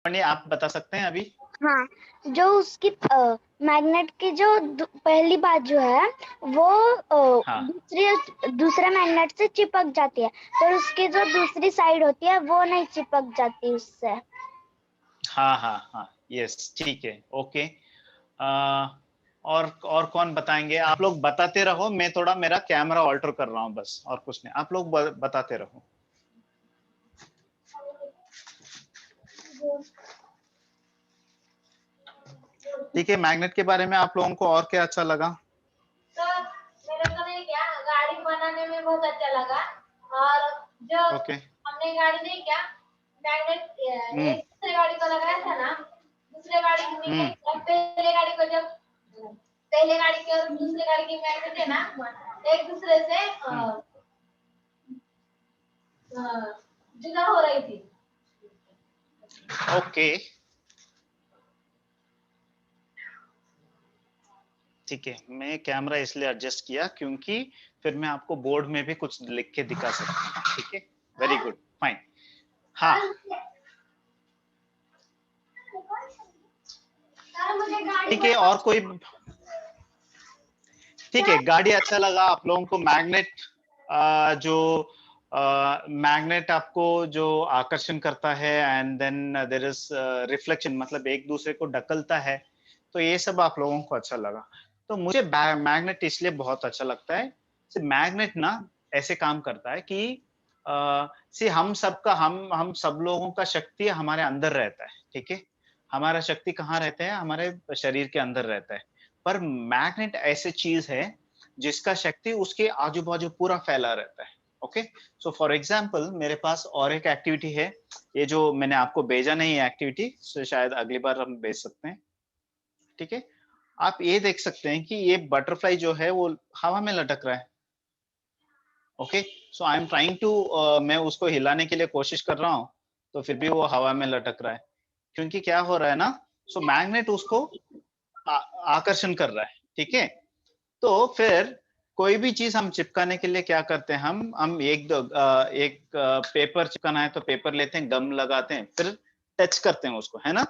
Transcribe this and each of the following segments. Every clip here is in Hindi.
आप बता सकते हैं अभी? हाँ, जो उसकी मैग्नेट की जो पहली बात जो है वो हाँ दूसरे मैग्नेट से चिपक जाती है, पर उसकी जो दूसरी साइड होती है वो नहीं चिपक जाती उससे। हाँ हाँ हाँ, यस, ठीक है, ओके। और कौन बताएंगे? आप लोग बताते रहो, मैं थोड़ा मेरा कैमरा ऑल्टर कर रहा हूँ बस, और कुछ नहीं, आप लोग बताते रहो। ठीक है, मैग्नेट के बारे में आप लोगों को और क्या अच्छा लगा? तो मेरे को नहीं क्या गाड़ी बनाने में बहुत अच्छा लगा, और जो ओके। हमने गाड़ी नहीं क्या मैग्नेट एक दूसरे गाड़ी को लगाया था ना, दूसरे गाड़ी में पहले गाड़ी को जब पहले गाड़ी की और दूसरे गाड़ी की मैग्नेट है ना एक दूसरे से जुदा हो रही थी। ओके, ठीक है, मैं कैमरा इसलिए एडजस्ट किया क्योंकि फिर मैं आपको बोर्ड में भी कुछ लिख के दिखा सकता हूँ। ठीक है, वेरी गुड, फाइन। हाँ, ठीक है, और कोई? ठीक है, गाड़ी अच्छा लगा आप लोगों को। मैग्नेट जो मैग्नेट आपको जो आकर्षण करता है, and then there is reflection, मतलब एक दूसरे को ढकलता है, तो ये सब आप लोगों को अच्छा लगा। तो मुझे मैग्नेट इसलिए बहुत अच्छा लगता है, मैग्नेट ना ऐसे काम करता है कि हम सब लोगों का शक्ति हमारे अंदर रहता है। ठीक है, हमारा शक्ति कहाँ रहता है? हमारे शरीर के अंदर रहता है। पर मैग्नेट ऐसी चीज है जिसका शक्ति उसके आजू बाजू पूरा फैला रहता है। ओके, सो फॉर एग्जाम्पल मेरे पास और एक एक्टिविटी है, ये जो मैंने आपको भेजा नहीं है एक्टिविटी, so शायद अगली बार हम भेज सकते हैं। ठीक है, आप ये देख सकते हैं कि ये बटरफ्लाई जो है वो हवा में लटक रहा है। Okay, so I am trying to, मैं उसको हिलाने के लिए कोशिश कर रहा हूँ, तो फिर भी वो हवा में लटक रहा है, क्योंकि क्या हो रहा है ना, सो मैग्नेट उसको आकर्षण कर रहा है। ठीक है, तो फिर कोई भी चीज हम चिपकाने के लिए क्या करते हैं, हम एक पेपर चिपकाना है तो पेपर लेते हैं, गम लगाते हैं, फिर टच करते हैं उसको, है ना?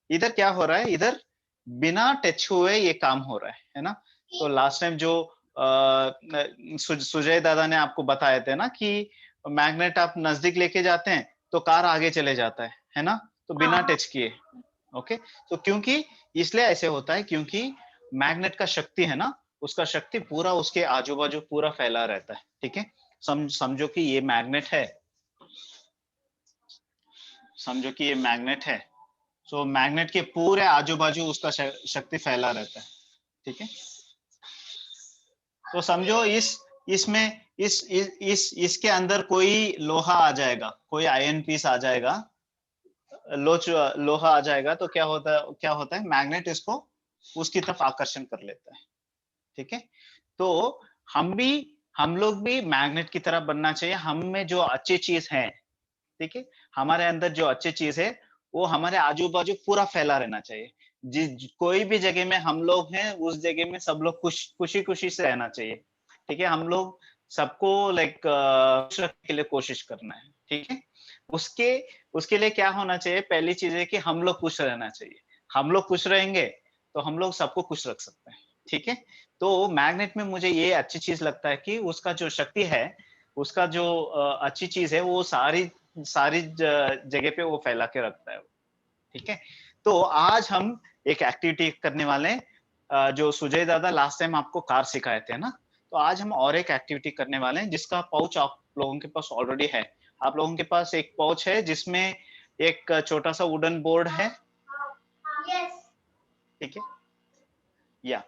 इधर क्या हो रहा है, इधर बिना टच हुए ये काम हो रहा है ना? तो लास्ट टाइम जो सुजय दादा ने आपको बताए थे ना कि मैग्नेट आप नजदीक लेके जाते हैं तो कार आगे चले जाता है ना? तो बिना टच किए। ओके, तो क्योंकि इसलिए ऐसे होता है क्योंकि मैग्नेट का शक्ति है ना, उसका शक्ति पूरा उसके आजू बाजू पूरा फैला रहता है। ठीक है, समझो कि ये मैग्नेट है, समझो कि ये मैग्नेट है, तो मैग्नेट के पूरे आजू बाजू उसका शक्ति फैला रहता है। ठीक है, तो समझो इसमें इसके अंदर कोई लोहा आ जाएगा, कोई आयरन पीस आ जाएगा, लोहा आ जाएगा, तो क्या होता है, मैग्नेट इसको उसकी तरफ आकर्षण कर लेता है। ठीक है, तो हम लोग भी मैग्नेट की तरह बनना चाहिए। हम में जो अच्छी चीज है, ठीक है, हमारे अंदर जो अच्छी चीज है वो हमारे आजू बाजू पूरा फैला रहना चाहिए। कोई भी जगह में हम लोग हैं, उस जगह में सब लोग खुशी खुशी से रहना चाहिए। ठीक है, हम लोग सबको खुश रखने के लिए कोशिश करना है। ठीक है, उसके उसके लिए क्या होना चाहिए, पहली चीज है कि हम लोग खुश रहना चाहिए। हम लोग खुश रहेंगे तो हम लोग सबको खुश रख सकते हैं। ठीक है, तो मैग्नेट में मुझे ये अच्छी चीज लगता है कि उसका जो शक्ति है, उसका जो अच्छी चीज है, वो सारी सारी जगह पे वो फैला के रखता है। ठीक है, तो आज हम एक एक्टिविटी करने वाले हैं, जो सुजय दादा लास्ट टाइम आपको कार सिखाए थे ना, तो आज हम और एक एक्टिविटी करने वाले हैं जिसका पाउच आप लोगों के पास ऑलरेडी है। आप लोगों के पास एक पाउच है जिसमें एक छोटा सा वुडन बोर्ड है। ठीक है, yeah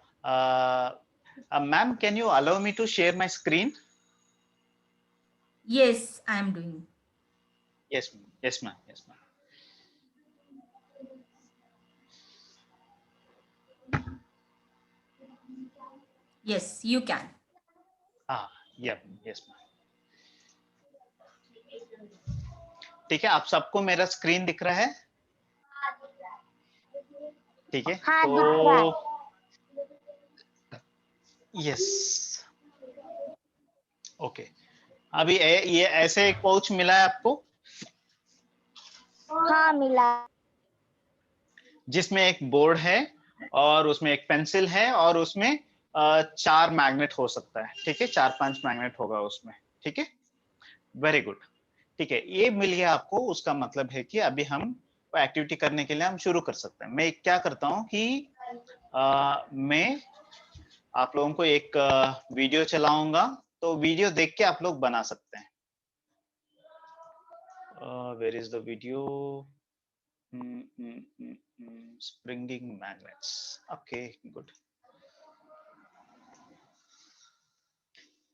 ma'am, can you allow me to share my screen? Yes, I am doing. Yes, yes ma'am, yes ma'am. Yes, you can. हाँ, यस मैम। ठीक है, आप सबको मेरा स्क्रीन दिख रहा है? ठीक है, हाँ, तो दिख रहा है। Yes, okay. अभी ये ऐसे एक पाउच मिला है आपको? हाँ, मिला। जिसमें एक बोर्ड है और उसमें एक पेंसिल है और उसमें 4 मैग्नेट हो सकता है, ठीक है, 4-5 मैग्नेट होगा उसमें, ठीक है, वेरी गुड, ठीक है, ये मिल गया आपको। उसका मतलब है कि अभी हम एक्टिविटी करने के लिए हम शुरू कर सकते हैं। मैं क्या करता हूँ कि मैं आप लोगों को एक वीडियो चलाऊंगा, तो वीडियो देख के आप लोग बना सकते हैं। Where is the video? Springing magnets, okay good,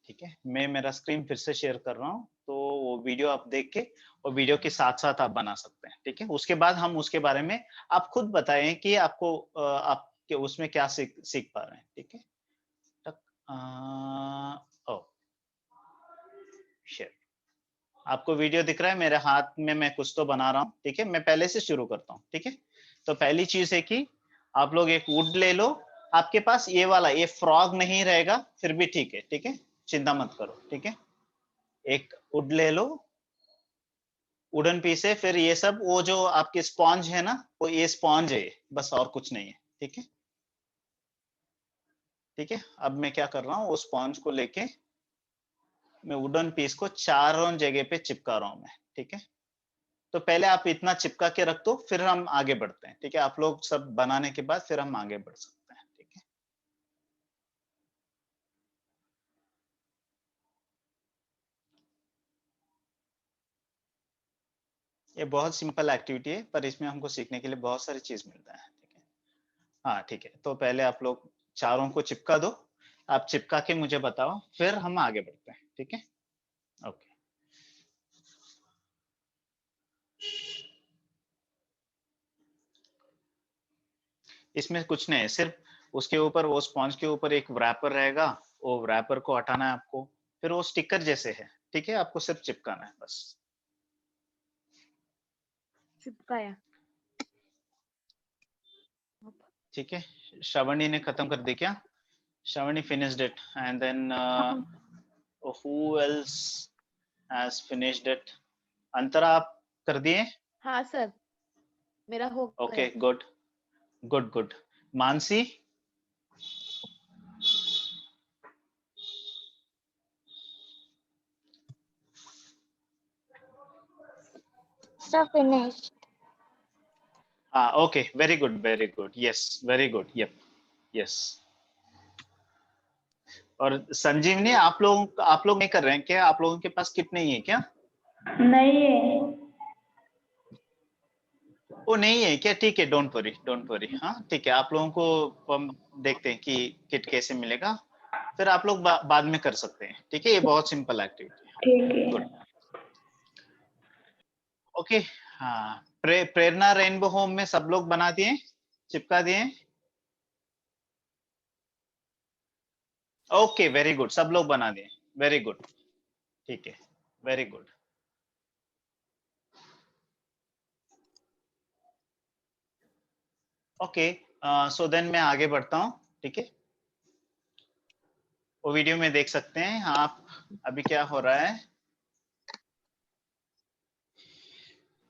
ठीक है, मैं मेरा स्क्रीन फिर से शेयर कर रहा हूँ, तो वो वीडियो आप देख के और वीडियो के साथ साथ आप बना सकते हैं, ठीक है। उसके बाद हम उसके बारे में आप खुद बताएं कि आपको आपके उसमें क्या सीख पा रहे हैं, ठीक है। ओ शेयर, आपको वीडियो दिख रहा है मेरे हाथ में, मैं कुछ तो बना रहा हूँ, ठीक है। मैं पहले से शुरू करता हूँ, ठीक है। तो पहली चीज है कि आप लोग एक वुड ले लो, आपके पास ये वाला ये फ्रॉग नहीं रहेगा फिर भी ठीक है, ठीक है, चिंता मत करो, ठीक है। एक वुड ले लो, वुडन पीस है, फिर ये सब वो जो आपके स्पॉन्ज है ना, वो ये स्पॉन्ज है बस, और कुछ नहीं है, ठीक है, ठीक है। अब मैं क्या कर रहा हूँ, वो स्पॉन्ज को लेके मैं वुडन पीस को चारों जगह पे चिपका रहा हूँ मैं, ठीक है। तो पहले आप इतना चिपका के रख दो, फिर हम आगे बढ़ते हैं, ठीक है। आप लोग सब बनाने के बाद फिर हम आगे बढ़ सकते हैं, ठीक है। ये बहुत सिंपल एक्टिविटी है, पर इसमें हमको सीखने के लिए बहुत सारी चीज मिलता है, ठीक है। हाँ ठीक है, तो पहले आप लोग चारों को चिपका दो, आप चिपका के मुझे बताओ, फिर हम आगे बढ़ते हैं, ठीक है, ओके। इसमें कुछ नहीं है, सिर्फ उसके ऊपर वो स्पॉन्ज के ऊपर एक रैपर रहेगा, वो रैपर को हटाना है आपको, फिर वो स्टिकर जैसे है, ठीक है, आपको सिर्फ चिपकाना है बस। चिपकाया, ठीक है, श्रावणी ने खत्म कर दी क्या? Shravani finished it, and then who else has finished it? अंतरा आप कर दिए? हाँ सर मेरा हो ओके गया। Good good good. Mansi? So finished. हाँ okay, very good, yes very good, yup yes. और संजीवनी, आप लोग नहीं कर रहे हैं क्या? आप लोगों के पास किट नहीं है क्या? नहीं है। वो नहीं है क्या? ठीक है, डोंट वरी, हाँ ठीक है, आप लोगों को हम देखते हैं कि किट कैसे मिलेगा, फिर आप लोग बाद में कर सकते हैं, ठीक है। ये बहुत सिंपल एक्टिविटी है, ठीक है। Good okay. हाँ, प्रेरणा रेनबो होम में सब लोग बना दिए, चिपका दिए? ओके वेरी गुड, सब लोग बना दिए, वेरी गुड, ठीक है, very good. Okay, so then मैं आगे बढ़ता हूँ, ठीक है। वो वीडियो में देख सकते हैं आप अभी क्या हो रहा है।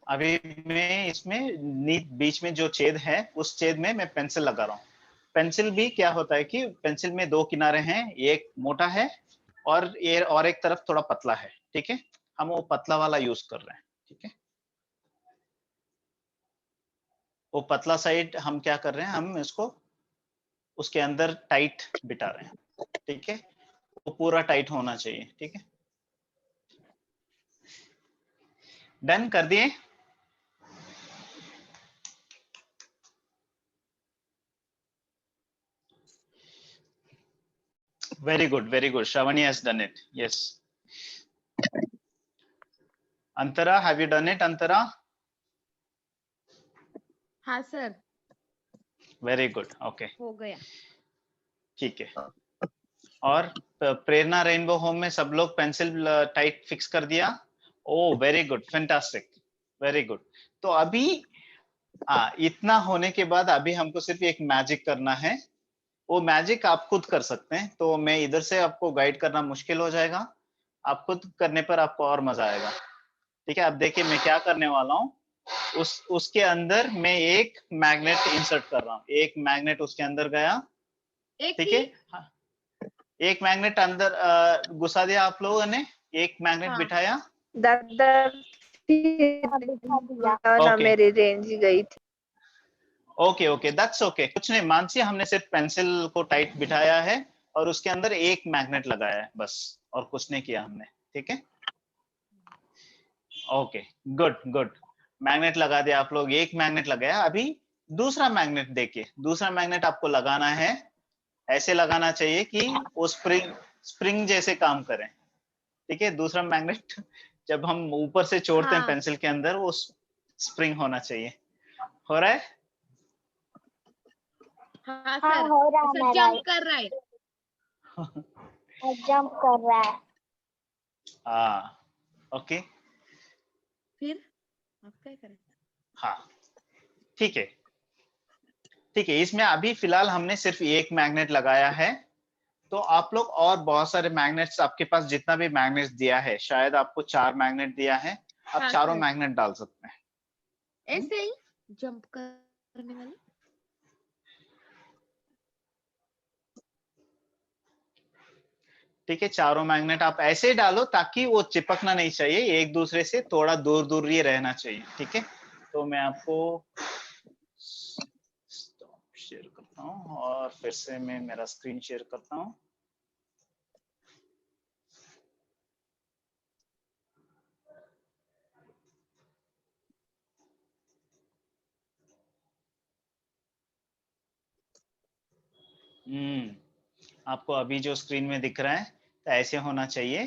अभी मैं इसमें बीच में जो छेद है उस छेद में मैं पेंसिल लगा रहा हूँ। पेंसिल भी क्या होता है कि पेंसिल में 2 किनारे हैं, एक मोटा है और ये और एक तरफ थोड़ा पतला है, ठीक है। हम वो पतला वाला यूज कर रहे हैं, ठीक है। वो पतला साइड हम क्या कर रहे हैं, हम इसको उसके अंदर टाइट बिठा रहे हैं, ठीक है। वो पूरा टाइट होना चाहिए, ठीक है। डन कर दिए? Very good, Shravani has done it, yes. Antara, have you done it Antara? हाँ सर वेरी गुड, ओके हो गया। ठीक है। और प्रेरणा रेनबो होम में सब लोग पेंसिल टाइट फिक्स कर दिया? Oh very good, fantastic, very good. तो अभी इतना होने के बाद अभी हमको सिर्फ एक मैजिक करना है। वो मैजिक आप खुद कर सकते हैं, तो मैं इधर से आपको गाइड करना मुश्किल हो जाएगा, आप खुद करने पर आपको और मजा आएगा, ठीक है। आप देखिए मैं क्या करने वाला हूँ, उसके अंदर मैं एक मैग्नेट इंसर्ट कर रहा हूँ, एक मैग्नेट उसके अंदर गया, एक ठीक ही है। हाँ, एक मैग्नेट अंदर घुसा दिया आप लोगों ने, एक मैग्नेट हाँ। बिठाया, दादा फिर हाँ, बिठा दिया। ना ओके मेरी रेंज गई थी। ओके ओके, दैट्स ओके, कुछ नहीं मानसी, हमने सिर्फ पेंसिल को टाइट बिठाया है और उसके अंदर एक मैग्नेट लगाया है बस, और कुछ नहीं किया हमने, ठीक है। ओके, गुड गुड, मैग्नेट लगा दिया आप लोग, एक मैग्नेट लगाया। अभी दूसरा मैग्नेट देखिए, दूसरा मैग्नेट आपको लगाना है, ऐसे लगाना चाहिए कि वो स्प्रिंग स्प्रिंग जैसे काम करें, ठीक है। दूसरा मैग्नेट जब हम ऊपर से छोड़ते हैं हाँ पेंसिल के अंदर, वो स्प्रिंग होना चाहिए। हो रहा है? हाँ हाँ, सर, हो रहा है सर मेरा, जंप कर रहा है। जंप कर रहा है। हाँ, ओके, फिर आप क्या करें? हाँ, ठीक है ठीक है। इसमें अभी फिलहाल हमने सिर्फ एक मैग्नेट लगाया है, तो आप लोग और बहुत सारे मैग्नेट्स, आपके पास जितना भी मैग्नेट्स दिया है, शायद आपको 4 मैग्नेट दिया है, आप हाँ चारों सर, मैग्नेट डाल सकते हैं। ऐसे ही जंप करने वाले। ठीक है, चारों मैग्नेट आप ऐसे ही डालो ताकि वो चिपकना नहीं चाहिए, एक दूसरे से थोड़ा दूर दूर ही रहना चाहिए, ठीक है। तो मैं आपको शेयर करता हूँ और फिर से मैं मेरा स्क्रीन शेयर करता हूँ। आपको अभी जो स्क्रीन में दिख रहा है, तो ऐसे होना चाहिए।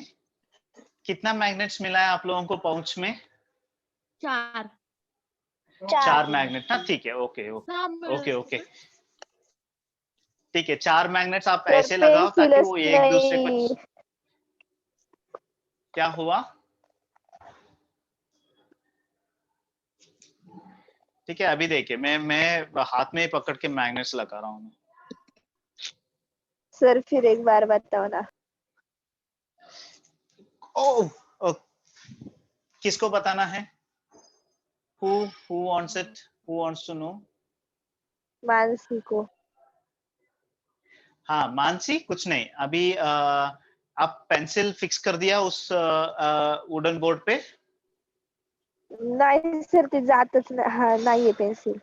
कितना मैग्नेट्स मिला है आप लोगों को पाउच में? 4 4 मैग्नेट ना, ठीक है, ओके ओके सब मिला ओके ओके, सर। ठीक है। 4 मैग्नेट्स आप सर ऐसे लगाओ पेंसिल ताकि वो एक दूसरे को, नहीं, क्या हुआ? ठीक है, अभी देखिए, मैं हाथ में ही पकड़ के मैग्नेट्स लगा रहा हूँ। सर फिर एक बार बताओ ना। ओ, ओ, किसको बताना है? who wants it, who wants to know? Mansi को। हाँ मानसी, कुछ नहीं, अभी आप पेंसिल फिक्स कर दिया उस वुडन बोर्ड पे? नाही सर ते जातच नाही, हा नाहीये पेन्सिल।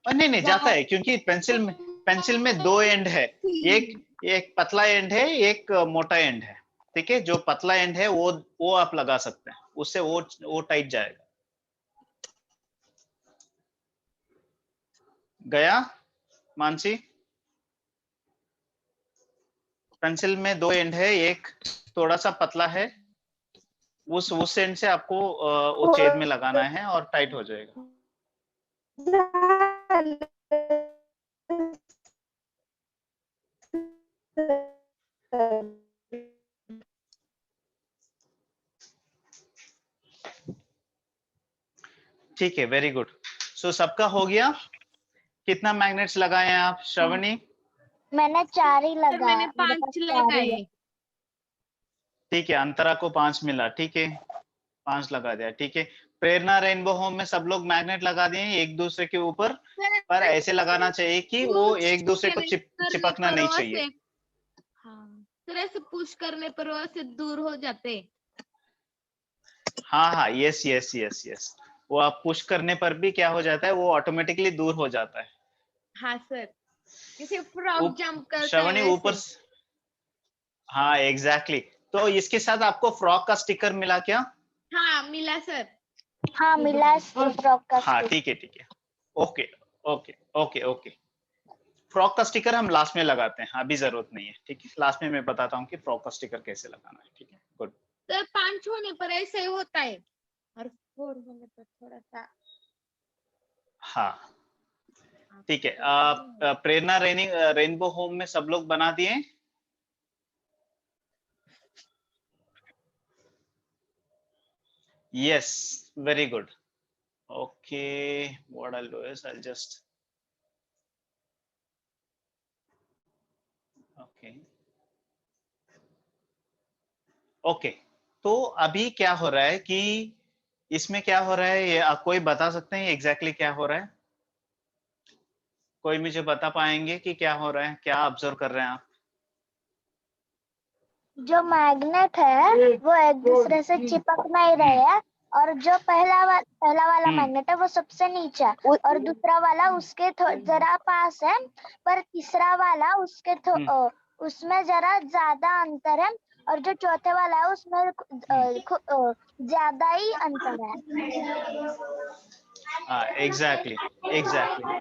नहीं नहीं जाता है, क्योंकि पेंसिल में 2 एंड है, एक एक पतला एंड है, एक मोटा एंड है, ठीक है। जो पतला एंड है वो आप लगा सकते हैं, उससे वो टाइट जाएगा। गया मानसी? पेंसिल में 2 एंड है, एक थोड़ा सा पतला है, उस एंड से आपको वो छेद में लगाना है और टाइट हो जाएगा। झालं सर। ठीक है, वेरी गुड। सो सबका हो गया? कितना मैग्नेट्स लगाए हैं आप, श्रवणी? मैंने 4 ही सर लगा, मैंने मेरे पास 5 4 ही है। लगाए। ठीक है, अंतरा को 5 मिला, ठीक है, 5 लगा दिया, ठीक है। प्रेरणा रेनबो होम में सब लोग मैग्नेट लगा दिए हैं एक दूसरे के ऊपर, सर पर ऐसे लगाना चाहिए कि वो पुश एक दूसरे को करने चिपकना पर नहीं वो चाहिए। से, हाँ सर ऐसे पुश करने पर वो से दूर हो जाते। हाँ हाँ, यस यस यस यस, वो आप पुश करने पर भी क्या हो जाता है, वो ऑटोमेटिकली दूर हो जाता है। हाँ सर, जैसे फ्रॉग जंप करता है श्रवणी ऊपर, वैसे। हाँ एग्जैक्टली तो इसके साथ आपको फ्रॉक का स्टिकर मिला क्या? हाँ मिला सर। हाँ, मिला है फ्रॉक का हाँ स्टिक। ठीक है, okay okay okay okay. Frock का स्टिकर हम लास्ट में लगाते हैं, अभी जरूरत नहीं है, ठीक है। लास्ट में मैं बताता हूँ कि फ्रॉक का स्टिकर कैसे लगाना है, ठीक है, गुड। सर 5 होने पर ऐसे ही होता है और 4 होने पर थोड़ा सा। हाँ ठीक है। प्रेरणा रेनबो होम में सब लोग बना दिए? Yes, very good, okay. What I'll do is I'll just, okay okay. तो अभी क्या हो रहा है कि इसमें क्या हो रहा है, ये कोई बता सकते हैं एग्जैक्टली क्या हो रहा है? कोई मुझे बता पाएंगे कि क्या हो रहा है, क्या ऑब्जर्व कर रहे हैं आप? जो मैग्नेट है वो एक दूसरे से चिपक नहीं रहे हैं, और जो पहला वाला मैग्नेट है वो सबसे नीचे है, और दूसरा वाला उसके जरा पास है, पर तीसरा वाला उसके उसमें जरा ज्यादा अंतर है, और जो चौथे वाला है उसमें ज्यादा ही अंतर है। हाँ एग्जैक्टली एग्जैक्टली।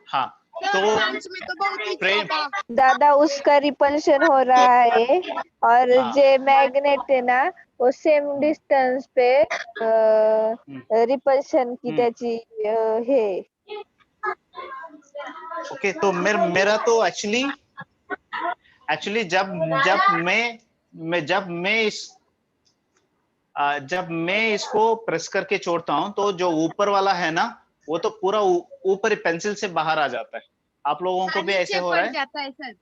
हाँ सर तो मानस में तो बहुत ही प्रेम, ज्यादा दादा उसका रिपल्शन हो रहा है, और हाँ। जे मैग्नेट है ना वो सेम डिस्टन्स पे रिपल्शन की त्याची हे ओके तो मेरा तो एक्चुअली जब मैं इसको प्रेस करके छोड़ता हूं तो जो ऊपर वाला है ना वो तो पूरा ऊपर पेंसिल से बाहर आ जाता है। आप लोगों को भी ऐसे हो रहा है? जाता है सर।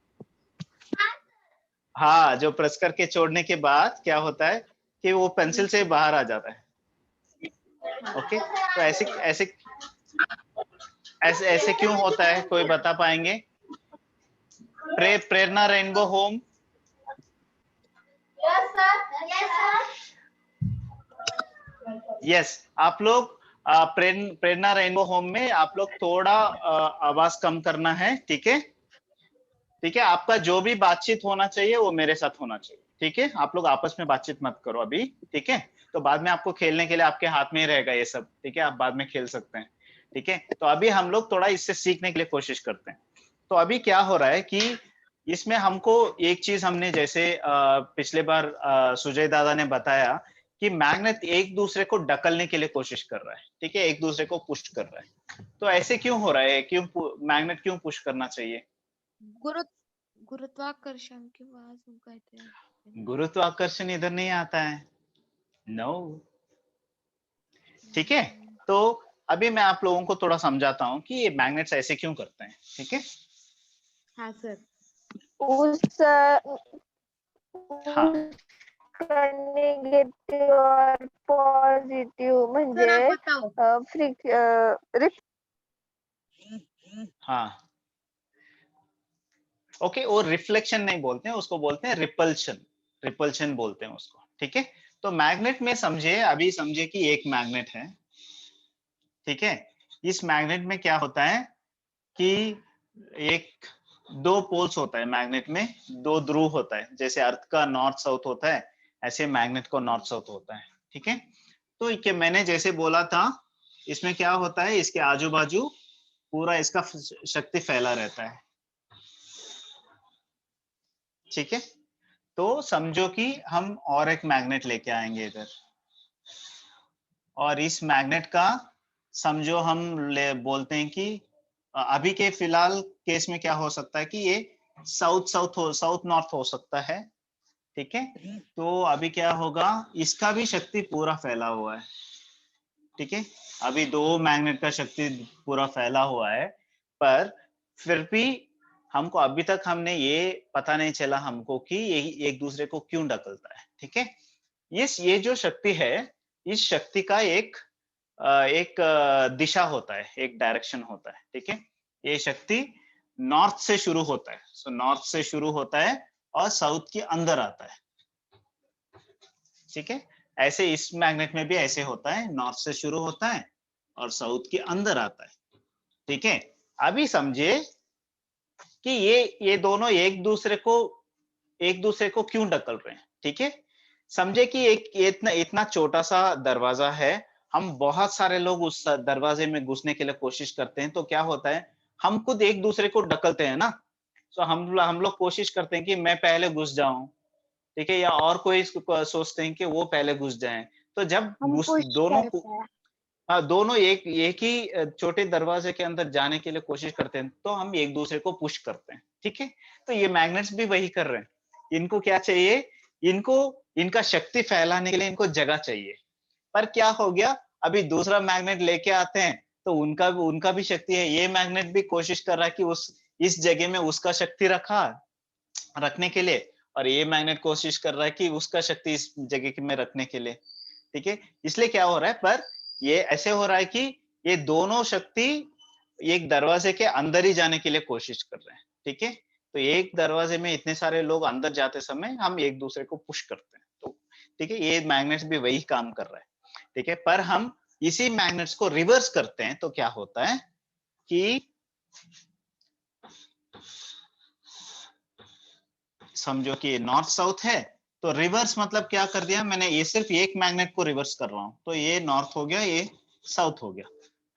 हाँ, जो प्रेस करके छोड़ने के बाद क्या होता है कि वो पेंसिल से बाहर आ जाता है। ओके, तो ऐसे ऐसे ऐसे ऐसे क्यों होता है, कोई बता पाएंगे? Prerna rainbow home. Yes sir. Yes, आप लोग प्रेरणा रेनबो होम में आप लोग थोड़ा आवाज कम करना है, ठीक है? ठीक है, आपका जो भी बातचीत होना चाहिए वो मेरे साथ होना चाहिए, ठीक है? आप लोग आपस में बातचीत मत करो अभी, ठीक है? तो बाद में आपको खेलने के लिए आपके हाथ में ही रहेगा ये सब, ठीक है? आप बाद में खेल सकते हैं, ठीक है? तो अभी हम लोग थोड़ा इससे सीखने के लिए कोशिश करते हैं। तो अभी क्या हो रहा है कि इसमें हमको एक चीज हमने जैसे पिछले बार सुजय दादा ने बताया कि मैग्नेट एक दूसरे को ढकलने के लिए कोशिश कर रहा है, ठीक है? एक दूसरे को पुश कर रहा है। तो ऐसे क्यों हो रहा है, क्यों मैग्नेट क्यों पुश करना चाहिए? गुरुत्वाकर्षण की आवाज कहते हैं। गुरुत्वाकर्षण इधर नहीं आता है, नो। ठीक है, तो अभी मैं आप लोगों को थोड़ा समझाता हूँ कि ये मैग्नेट्स ऐसे क्यों करते हैं, ठीक है? हाँ सर। उस हाँ निगेटिव्ह और पॉझिटिव्ह सर म्हणजे आप बताओ। हाँ ओके, वो रिफ्लेक्शन नहीं बोलते हैं उसको, बोलते हैं रिपल्शन। रिपल्शन बोलते हैं उसको, ठीक है? तो मैग्नेट में समझे, अभी समझे कि एक मैग्नेट है, ठीक है? इस मैग्नेट में क्या होता है कि एक दो पोल्स होता है मैग्नेट में, दो ध्रुव होता है, जैसे अर्थ का नॉर्थ साउथ होता है ऐसे मैग्नेट को नॉर्थ साउथ होता है, ठीक है? तो कि मैंने जैसे बोला था इसमें क्या होता है, इसके आजू बाजू पूरा इसका शक्ति फैला रहता है, ठीक है? तो समझो कि हम और एक मैग्नेट लेके आएंगे इधर, और इस मैग्नेट का समझो हम बोलते हैं कि अभी के फिलहाल केस में क्या हो सकता है कि ये साउथ नॉर्थ हो सकता है, ठीक है? तो अभी क्या होगा, इसका भी शक्ति पूरा फैला हुआ है, ठीक है? अभी दो मैग्नेट का शक्ति पूरा फैला हुआ है, पर फिर भी हमको अभी तक हमने ये पता नहीं चला हमको कि ये एक दूसरे को क्यों ढकलता है, ठीक है? ये जो शक्ति है, इस शक्ति का एक दिशा होता है, एक डायरेक्शन होता है, ठीक है? ये शक्ति नॉर्थ से शुरू होता है, सो नॉर्थ से शुरू होता है और साउथ के अंदर आता है, ठीक है? ऐसे इस मैग्नेट में भी ऐसे होता है, नॉर्थ से शुरू होता है और साउथ के अंदर आता है, ठीक है? अभी समझे कि ये दोनों एक दूसरे को क्यों ढकल रहे हैं, ठीक है? समझे कि एक इतना छोटा सा दरवाजा है, हम बहुत सारे लोग उस दरवाजे में घुसने के लिए कोशिश करते हैं, तो क्या होता है, हम खुद एक दूसरे को ढकलते हैं ना। तो हम लोग कोशिश करते हैं कि मैं पहले घुस जाऊं, ठीक है? या और कोई सोचते हैं कि वो पहले घुस जाएं। तो जब हम घुस पुश दोनों करते हैं। दोनों एक ही छोटे दरवाजे के अंदर जाने के लिए कोशिश करते हैं, तो हम एक दूसरे को पुश करते हैं, ठीक है? तो ये मैग्नेट्स भी वही कर रहे हैं। इनको क्या चाहिए, इनका शक्ति फैलाने के लिए इनको जगह चाहिए। पर क्या हो गया, अभी दूसरा मैग्नेट लेके आते हैं तो उनका भी शक्ति है, ये मैग्नेट भी कोशिश कर रहा है कि इस जगह में उसका शक्ति रखने के लिए, और ये मैग्नेट कोशिश कर रहा है कि उसका शक्ति इस जगह में रखने के लिए। ठीक है, इसलिए क्या हो रहा है, पर ये ऐसे हो रहा है कि ये दोनों शक्ति एक दरवाजे के अंदर ही जाने के लिए कोशिश कर रहे हैं। ठीक है, तो एक दरवाजे में इतने सारे लोग अंदर जाते समय हम एक दूसरे को पुश करते हैं, तो ठीक है, ये मैग्नेट्स भी वही काम कर रहा है। ठीक है, पर हम इसी मैग्नेट्स को रिवर्स करते हैं तो क्या होता है कि समझो कि नॉर्थ साउथ है, तो रिवर्स मतलब क्या कर दिया मैंने, ये सिर्फ एक मैग्नेट को रिवर्स कर रहा हूं, तो ये नॉर्थ हो गया, ये साउथ हो गया।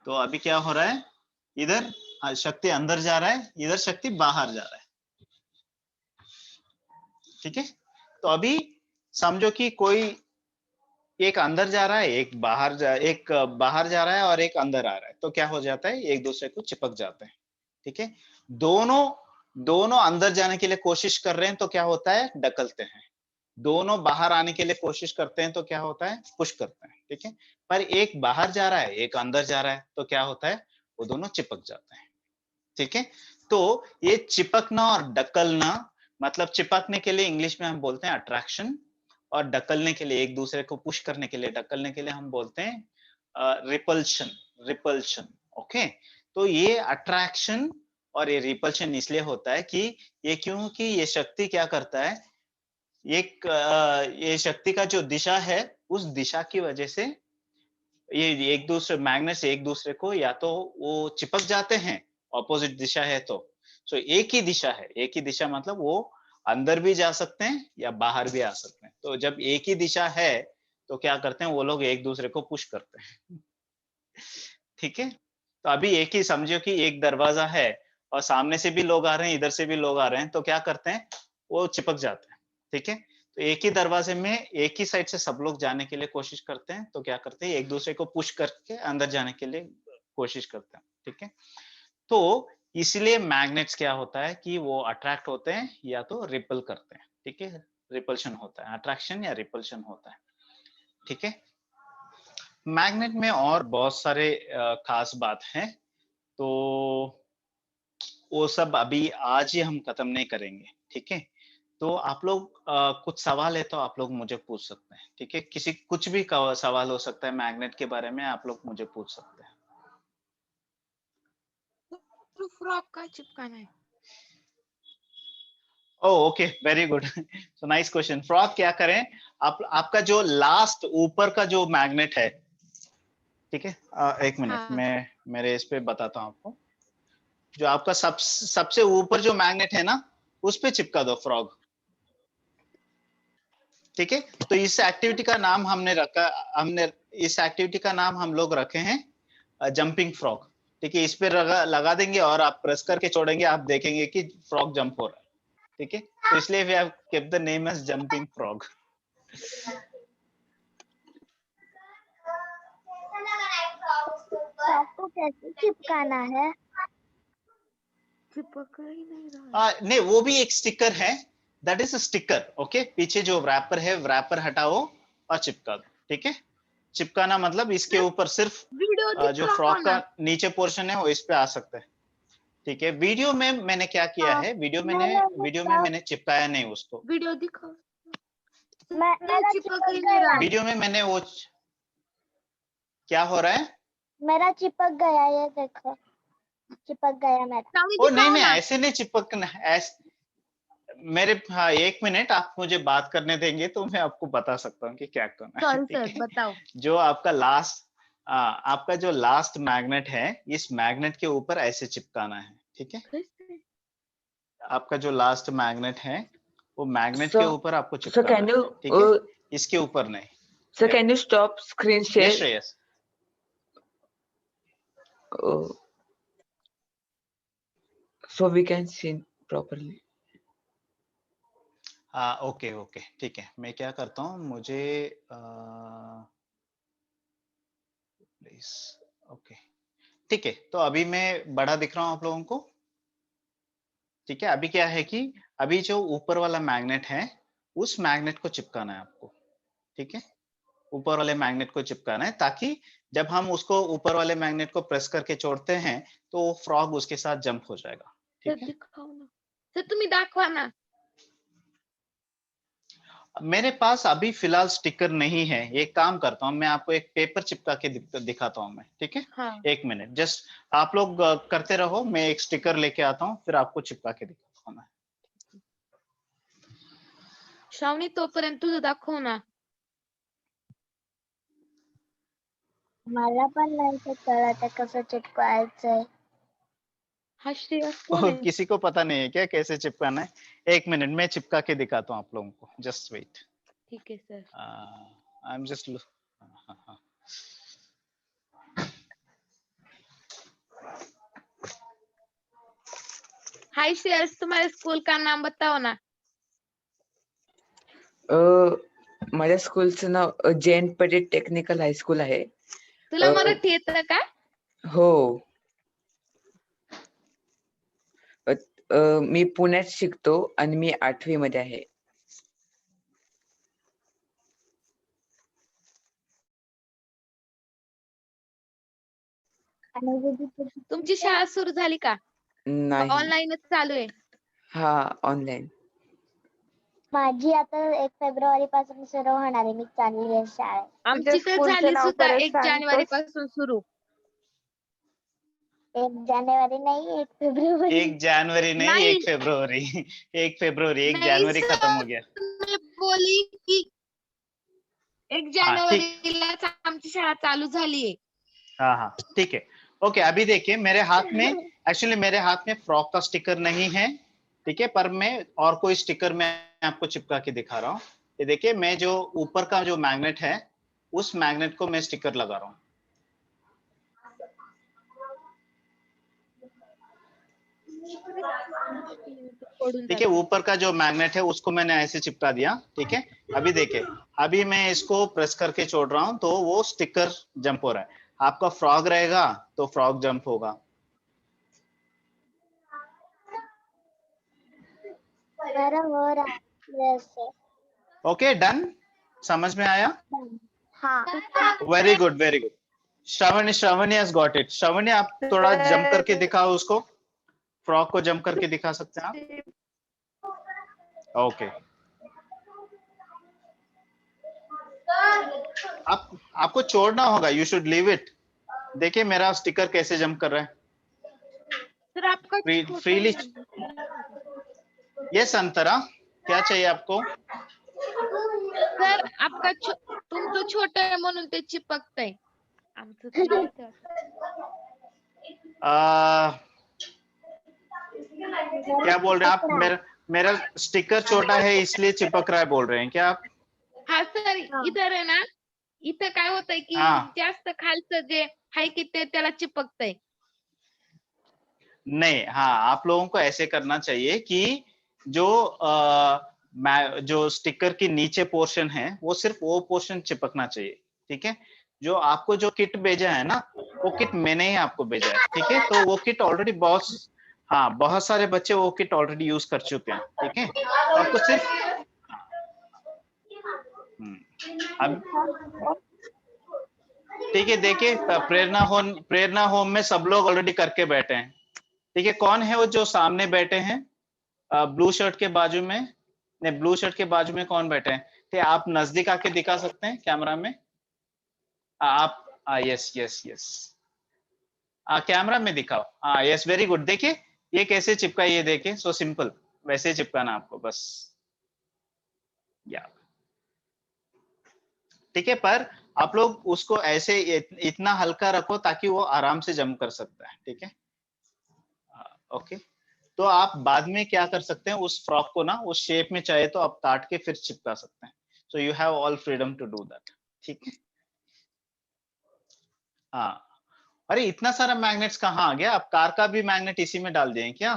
तो अभी क्या हो रहा है, इधर शक्ति अंदर जा रहा है, इधर शक्ति बाहर जा रहा है। ठीक है, तो अभी समझो कि कोई एक अंदर जा रहा है, एक बाहर जा रहा है और एक अंदर आ रहा है, तो क्या हो जाता है, एक दूसरे को चिपक जाते हैं। ठीक है, दोनों अंदर जाने के लिए कोशिश कर रहे हैं तो क्या होता है, ढकलते हैं। दोनों बाहर आने के लिए कोशिश करते हैं तो क्या होता है, पुश करते हैं। ठीक है, पर एक बाहर जा रहा है, एक अंदर जा रहा है, तो क्या होता है, वो दोनों चिपक जाते हैं। ठीक है, तो ये चिपकना और ढकलना, मतलब चिपकने के लिए इंग्लिश में हम बोलते हैं अट्रैक्शन, और ढकलने के लिए, एक दूसरे को पुश करने के लिए, ढकलने के लिए हम बोलते हैं रिपल्शन। ओके, तो ये अट्रैक्शन और ये रिपल्शन इसलिए होता है कि ये, क्योंकि ये शक्ति क्या करता है, ये शक्ति का जो दिशा है, उस दिशा की वजह से ये एक दूसरे मैग्नेट्स एक दूसरे को या तो वो चिपक जाते हैं, ऑपोजिट दिशा है तो। सो एक ही दिशा है, एक ही दिशा मतलब वो अंदर भी जा सकते हैं या बाहर भी आ सकते हैं। तो जब एक ही दिशा है तो क्या करते हैं, वो लोग एक दूसरे को पुश करते हैं। ठीक है, तो अभी एक ही समझो कि एक दरवाजा है और सामने से भी लोग आ रहे हैं, इधर से भी लोग आ रहे हैं, तो क्या करते हैं, वो चिपक जाते हैं। ठीक है, तो एक ही दरवाजे में एक ही साइड से सब लोग जाने के लिए कोशिश करते हैं, तो क्या करते हैं, एक दूसरे को पुश करके अंदर जाने के लिए कोशिश करते हैं। ठीक है, तो इसलिए मैग्नेट्स क्या होता है कि वो अट्रैक्ट होते हैं या तो रिपल करते हैं। ठीक है, रिपल्शन होता है, अट्रैक्शन या रिपल्शन होता है। ठीक है, मैग्नेट में और बहुत सारे खास बात हैं, तो वो सब अभी आज ही हम खत्म नहीं करेंगे। ठीक है, तो आप लोग कुछ सवाल है तो आप लोग मुझे पूछ सकते हैं। ठीक है, किसी कुछ भी सवाल हो सकता है मैग्नेट के बारे में, आप लोग मुझे पूछ सकते हैं। तो फ्रॉक का चिपकाना है। Okay, very good, so nice question. Frog क्या करें, आपका जो लास्ट ऊपर का जो मैग्नेट है, ठीक है, एक मिनट, हाँ। मैं मेरे इस पे बताता हूँ आपको। जो आपका सबसे ऊपर जो मैग्नेट है ना, उस पे चिपका दो फ्रॉग। ठीक है, तो इस एक्टिविटी का नाम हमने इस एक्टिविटी का नाम हम लोग रखे हैं जंपिंग फ्रॉग। ठीक है, इस पे लगा देंगे और आप प्रेस करके छोड़ेंगे, आप देखेंगे कि फ्रॉग जंप हो रहा है। ठीक है, तो इसलिए we have kept the name as jumping frog. Frog को कैसे चिपकाना है? चिपक ही नहीं रहा है। नहीं, वो भी एक स्टिकर है, that is a sticker. Okay, पीछे जो रैपर है, रैपर हटाओ और चिपका दो। ठीक है, चिपकाना मतलब इसके ऊपर सिर्फ वीडियो जो फ्रॉक का नीचे पोर्शन है वो इस पे आ सकता है। ठीक है, वीडियो में मैंने क्या किया है, वीडियो में मैंने चिपकाया नहीं उसको। वीडियो दिखाओ। मेरा चिपक ही नहीं रहा है। वीडियो में मैंने वो क्या हो रहा है, मेरा चिपक गया, ये देखो, चिपक गया मेरा। ओ नहीं, ऐसे नहीं चिपकना, मेरे, हाँ, एक मिनट, आप मुझे बात करने देंगे तो मैं आपको बता सकता हूँ कि क्या करना है। सॉरी ठीक सर, है, बताओ। जो आपका जो लास्ट मैग्नेट है, इस मैग्नेट के ऊपर ऐसे चिपकाना है। ठीक है, आपका जो लास्ट मैग्नेट है वो मैग्नेट के ऊपर आपको चिपकाना है। ठीक है, इसके ऊपर नहीं। So can you stop screen share? Yes, Shreyas. So we can see properly. Okay okay, ठीक है, मैं क्या करता हूँ, मुझे प्लीज, ओके, ठीक है, तो अभी मैं बड़ा दिख रहा हूँ आप लोगों को। ठीक है, अभी क्या है कि अभी जो ऊपर वाला मैग्नेट है, उस मैग्नेट को चिपकाना है आपको। ठीक है, ऊपर वाले मैग्नेट को चिपकाना है, ताकि जब हम उसको ऊपर वाले मैग्नेट को प्रेस करके छोड़ते हैं तो वो फ्रॉग उसके साथ जंप हो जाएगा। ठीक है, दिखाओ ना सर, तुम्ही दाखवा ना। मेरे पास अभी फिलहाल स्टिकर नहीं है, एक काम करता हूँ, मैं आपको एक पेपर चिपका के दिखाता हूँ मैं, ठीक है? हाँ. एक मिनट, जस्ट आप लोग करते रहो, मैं एक स्टिकर लेके आता हूँ, फिर आपको चिपका के दिखाता हूँ मैं। श्रावणी तोपर्यंत तुझं दाखव ना. मला पण नाही ते कळत आहे कसं चिटकवायचंय. हा श्रेयस कोण आहे? किसी को पता नहीं है क्या कैसे चिपकाना है? एक मिनट, मैं चिपका के दिखाता हूँ आप लोगों को, जस्ट वेट। ठीक आहे sir. I am just hi Shreyas, तुम्हारे स्कूल का नाम बताओ ना. माझ्या स्कूलचं नाव जैन पटेल टेक्निकल हायस्कूल आहे. तुला मराठी येतं का? हो. मी पुण्यात शिकतो आणि मी 8वी मध्ये आहे. आणि दीदी तुमची शाळा सुरू झाली का? नाही. ऑनलाईनच चालू आहे. हा, ऑनलाईन. माझी आता 1 फेब्रुवारी पासून सुरू होणार आहे. मी चालली आहे शाळेत. आमची तर स्कूलचं झाली नाव सुद्धा परत 1 सांगतोस? जानेवारी पासून सुरू. 1 जानेवारी नाही 1 फेब्रुवारी. 1 जनवरी नहीं, नहीं। 1 फरवरी 1 फरवरी, 1 नहीं जनवरी सर, खत्म हो गया। मैं बोली की 1 हाँ, ठीक। जानेवारीला आमची शाळा चालू झाली आहे. हाँ हाँ, ठीक है। ओके, अभी देखिए मेरे हाथ में, एक्चुअली मेरे हाथ में फ्रॉक का स्टिकर नहीं है, ठीक है, पर मैं और कोई स्टिकर मैं आपको चिपका के दिखा रहा हूँ। ये देखिए, मैं जो ऊपर का जो मैग्नेट है, उस मैग्नेट को मैं स्टिकर लगा रहा हूँ। देखिए, ऊपर का जो मैग्नेट है उसको मैंने ऐसे चिपका दिया, ठीक है। अभी देखिए, अभी मैं इसको प्रेस करके छोड़ रहा हूँ तो वो स्टिकर जंप हो रहा है। आपका फ्रॉग रहेगा तो फ्रॉग जंप होगा। बरं हो रहा है वैसे. ओके, डन, समझ में आया? हाँ. Very good, very good. Shravani has got it. Shravani, आप थोड़ा जंप करके दिखाओ उसको, फ्रॉग को जंप करके दिखा सकते हैं आप? ओके। आपको छोड़ना होगा, यू शुड लीव इट। देखिए मेरा स्टिकर कैसे जंप कर रहा है। सर आपका फ्रीली। यस अंतरा, क्या चाहिए आपको? सर आपका तुमचं छोटं आहे म्हणून ते चिपकतंय. आमचं तर माहिती आहे. क्या बोल रहे हैं आप? मेरा स्टिकर छोटा है इसलिए चिपक रहा है बोल रहे हैं क्या आप? हा सर, इधर आहे ना, इथं काय होतंय की हाँ। जास्त खालचं जे आहे की ते त्याला चिपकतंय. नहीं, हाँ, आप लोगों को ऐसे करना चाहिए कि जो स्टिकर की नीचे पोर्शन है वो सिर्फ वो पोर्शन चिपकना चाहिए, ठीक है। जो आपको जो किट भेजा है ना, वो किट मैंने ही आपको भेजा है, ठीक है। तो वो किट ऑलरेडी बहुत सारे बच्चे वो किट ऑलरेडी यूज कर चुके हैं, ठीक है। तो आपको सिर्फ अब ठीक है, देखिए प्रेरणा होम में सब लोग ऑलरेडी करके बैठे हैं, ठीक है। कौन है वो जो सामने बैठे हैं ब्लू शर्ट के बाजू में? नहीं, ब्लू शर्ट के बाजू में कौन बैठे हैं? ठीक, आप नजदीक आके दिखा सकते हैं कैमरा में? आप यस यस यस, कैमरा में दिखाओ। Yes, very good. देखिए ये कैसे चिपका, ये देखिए, सो सिंपल, वैसे चिपकाना आपको बस, या ठीक है। पर आप लोग उसको ऐसे इतना हल्का रखो ताकि वो आराम से जंप कर सकता है, ठीक है। ओके, तो आप बाद में क्या कर सकते हैं, उस फ्रॉक को ना उस शेप में चाहे तो आप काट के फिर चिपका सकते हैं। So you have all freedom to do that, ठीक है। हाँ, अरे इतना सारा मैग्नेट्स कहाँ आ गया? आप कार का भी मैग्नेट इसी में डाल दिए क्या?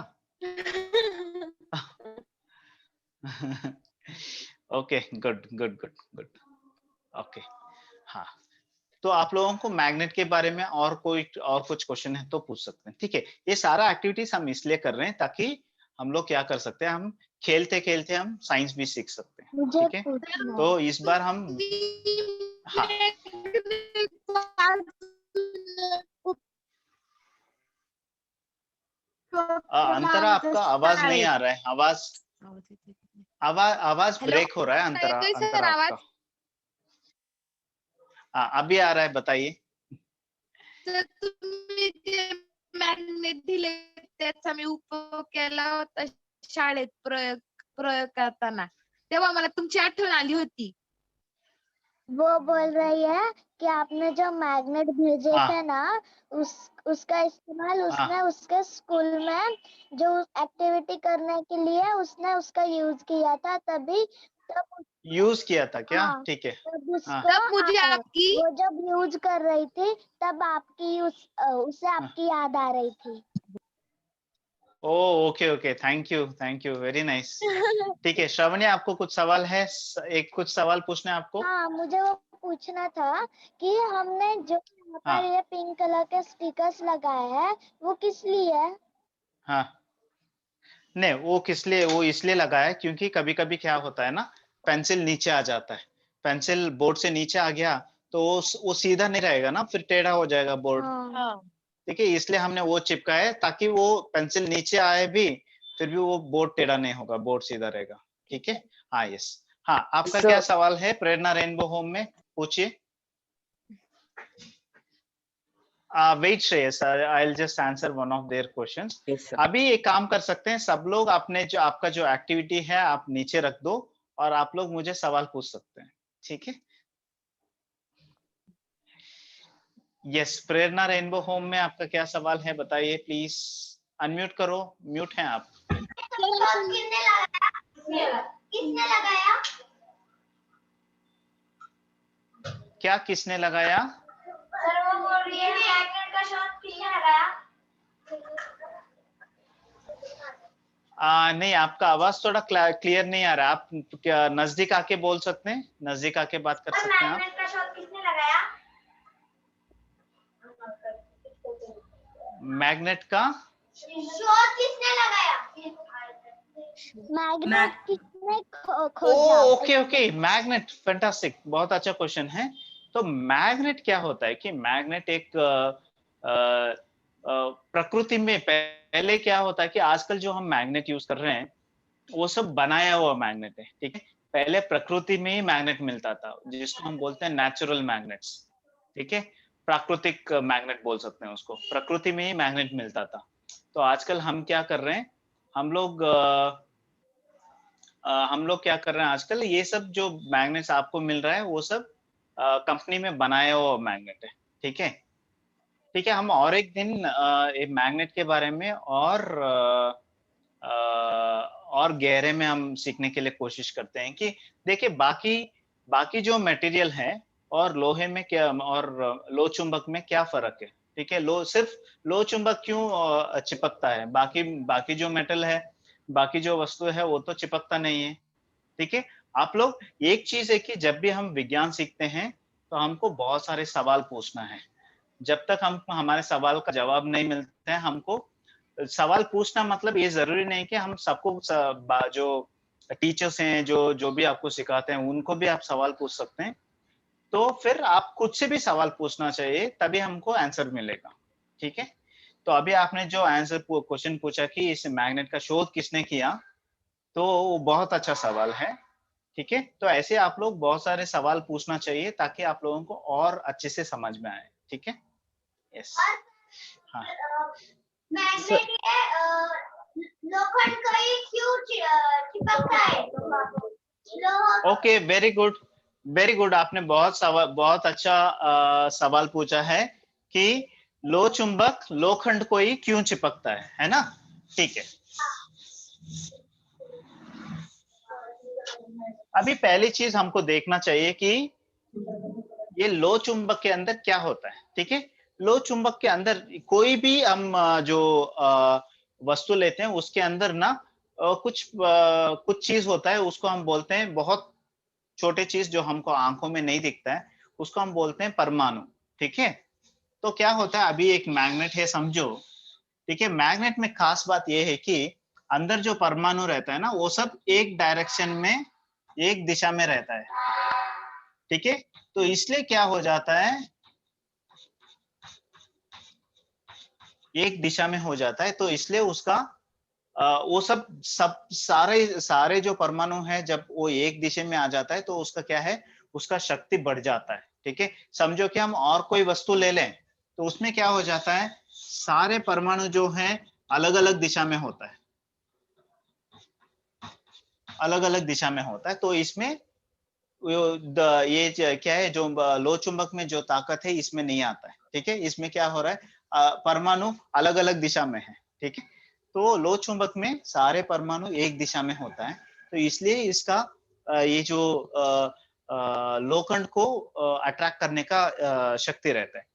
Okay, good good good good. Okay, हाँ, तो आप लोगों को मैग्नेट के बारे में और कुछ क्वेश्चन है तो पूछ सकते हैं, ठीक है। ये सारा एक्टिविटीज हम इसलिए कर रहे हैं ताकि हम लोग क्या कर सकते हैं, हम खेलते खेलते हम साइंस भी सीख सकते हैं, मुझे ठीक है। पूछना तो इस बार हम, हाँ, अंतरा आपका आवाज नहीं आ रहा है, आवाज आवाज हेलो, ब्रेक हो रहा है येतोय सर अंतरा आवाज? आपका। हाँ अभी आ रहा है, बताइए। तर तुम्ही जे मॅग्नेट दिले त्याचा मी उपयोग केला होता शाळेत प्रयोग करताना, तेव्हा मला तुमची आठवण आली होती. वो बोल रही है कि आपने जो मैग्नेट भेजे हाँ थे ना, उसका इस्तेमाल हाँ उसने उसके स्कूल में जो एक्टिविटी करने के लिए उसने उसका यूज किया था, तभी तब यूज किया था क्या? हाँ ठीक है। तब हाँ तब मुझे आपकी वो जब यूज कर रही थी तब आपकी उसे हाँ। आपकी याद आ रही थी। Oh okay okay, thank you, very nice. ठीक है श्रावणी, आपको कुछ सवाल है? कुछ सवाल पूछना है आपको? हाँ मुझे वो पूछना था कि हमने जो यहाँ हाँ पर ये पिंक कलर के स्टिकर्स लगाए हैं वो किस लिए है? हाँ, नहीं वो किस लिए, वो इसलिए लगा है क्योंकि कभी कभी क्या होता है ना, पेंसिल नीचे आ जाता है, पेंसिल बोर्ड से नीचे आ गया तो वो सीधा नहीं रहेगा ना, फिर टेढ़ा हो जाएगा बोर्ड। हाँ ठीक है, इसलिए हमने वो चिपकाया है ताकि वो पेंसिल नीचे आए भी फिर भी वो बोर्ड टेढ़ा नहीं होगा, बोर्ड सीधा रहेगा। ठीक है। हाँ यस। हाँ आपका क्या सवाल है प्रेरणा रेनबो होम में, पूछिए। Wait Shreyas, I will just answer one of their questions. Yes, sir. अभी एक काम कर सकते हैं सब लोग, अपने जो आपका जो एक्टिविटी है आप नीचे रख दो और आप लोग मुझे सवाल पूछ सकते हैं। ठीक है। यस प्रेरणा रेनबो होम में आपका क्या सवाल है, बताइए प्लीज। अनम्यूट करो, म्यूट हैं आप। किसने लगाया? क्या किसने लगाया? सर वो बोल रही है मैग्नेट का शॉट किसने लगाया? नहीं आपका आवाज थोड़ा क्लियर नहीं आ रहा, आप क्या नजदीक आके बोल सकते हैं, नजदीक आके बात कर सकते हैं आप। मैग्नेट का शॉट किसने लगाया? मैग्नेट का शॉट किसने लगाया? मैग्नेट किसने ओ खोजा? ओके ओके, मैग्नेट, फैंटास्टिक, बहुत अच्छा क्वेश्चन है। तो मैग्नेट क्या होता है कि मैग्नेट एक प्रकृति में पहले क्या होता है कि आजकल जो हम मैग्नेट यूज कर रहे हैं वो सब बनाया हुआ मैग्नेट है। ठीक है, पहले प्रकृति में ही मैग्नेट मिलता था जिसको हम बोलते हैं नेचुरल मैग्नेट्स। ठीक है, प्राकृतिक मैग्नेट बोल सकते हैं उसको, प्रकृति में ही मैग्नेट मिलता था। तो आजकल हम क्या कर रहे हैं, हम लोग क्या कर रहे हैं आजकल, ये सब जो मैग्नेट्स आपको मिल रहा है वो सब कंपनी में बनाया हुआ मैग्नेट है। ठीक है। ठीक है, हम और एक दिन मैग्नेट के बारे में और गहरे में हम सीखने के लिए कोशिश करते हैं कि देखिए बाकी बाकी जो मटेरियल है और लोहे में क्या और लो चुंबक में क्या फर्क है। ठीक है, सिर्फ लो चुंबक क्यों चिपकता है, बाकी बाकी जो मेटल है, बाकी जो वस्तु है वो तो चिपकता नहीं है। ठीक है, आप लोग एक चीज है कि जब भी हम विज्ञान सीखते हैं तो हमको बहुत सारे सवाल पूछना है। जब तक हम हमारे सवाल का जवाब नहीं मिलता है, हमको सवाल पूछना मतलब ये जरूरी नहीं कि हम सबको जो टीचर्स हैं जो भी आपको सिखाते हैं उनको भी आप सवाल पूछ सकते हैं। तो फिर आप खुद से भी सवाल पूछना चाहिए, तभी हमको आंसर मिलेगा। ठीक है, तो अभी आपने जो आंसर क्वेश्चन पूछा कि इस मैग्नेट का शोध किसने किया, तो वो बहुत अच्छा सवाल है। ठीक है, तो ऐसे आप लोग बहुत सारे सवाल पूछना चाहिए ताकि आप लोगों को और अच्छे से समझ में आए। ठीक है। यस। हाँ मैग्नेट लोखंड को ही क्यों चिपकता है? ओके, वेरी गुड, आपने बहुत अच्छा सवाल पूछा है कि लो चुंबक लोखंड को ही क्यों चिपकता है ना। ठीक है, अभी पहली चीज हमको देखना चाहिए कि ये लो चुंबक के अंदर क्या होता है। ठीक है, लो चुंबक के अंदर कोई भी हम जो वस्तु लेते हैं उसके अंदर ना कुछ चीज होता है, उसको हम बोलते हैं, बहुत छोटे चीज जो हमको आंखों में नहीं दिखता है, उसको हम बोलते हैं परमाणु। ठीक है, तो क्या होता है, अभी एक मैग्नेट है समझो। ठीक है, मैग्नेट में खास बात यह है कि अंदर जो परमाणु रहता है ना वो सब एक डायरेक्शन में, एक दिशा में रहता है। ठीक है, तो इसलिए क्या हो जाता है, एक दिशा में हो जाता है, तो इसलिए उसका वो सब सारे जो परमाणु है जब वो एक दिशा में आ जाता है तो उसका क्या है, उसका शक्ति बढ़ जाता है। ठीक है, समझो कि हम और कोई वस्तु ले लें तो उसमें क्या हो जाता है, सारे परमाणु जो हैं अलग अलग दिशा में होता है, अलग अलग दिशा में होता है। तो इसमें ये क्या है, जो लो चुंबक में जो ताकत है इसमें नहीं आता है। ठीक है, इसमें क्या हो रहा है, परमाणु अलग अलग दिशा में है। ठीक है, तो लो चुंबक में सारे परमाणु एक दिशा में होता है, तो इसलिए इसका ये जो लोखंड को अट्रैक्ट करने का शक्ति रहता है।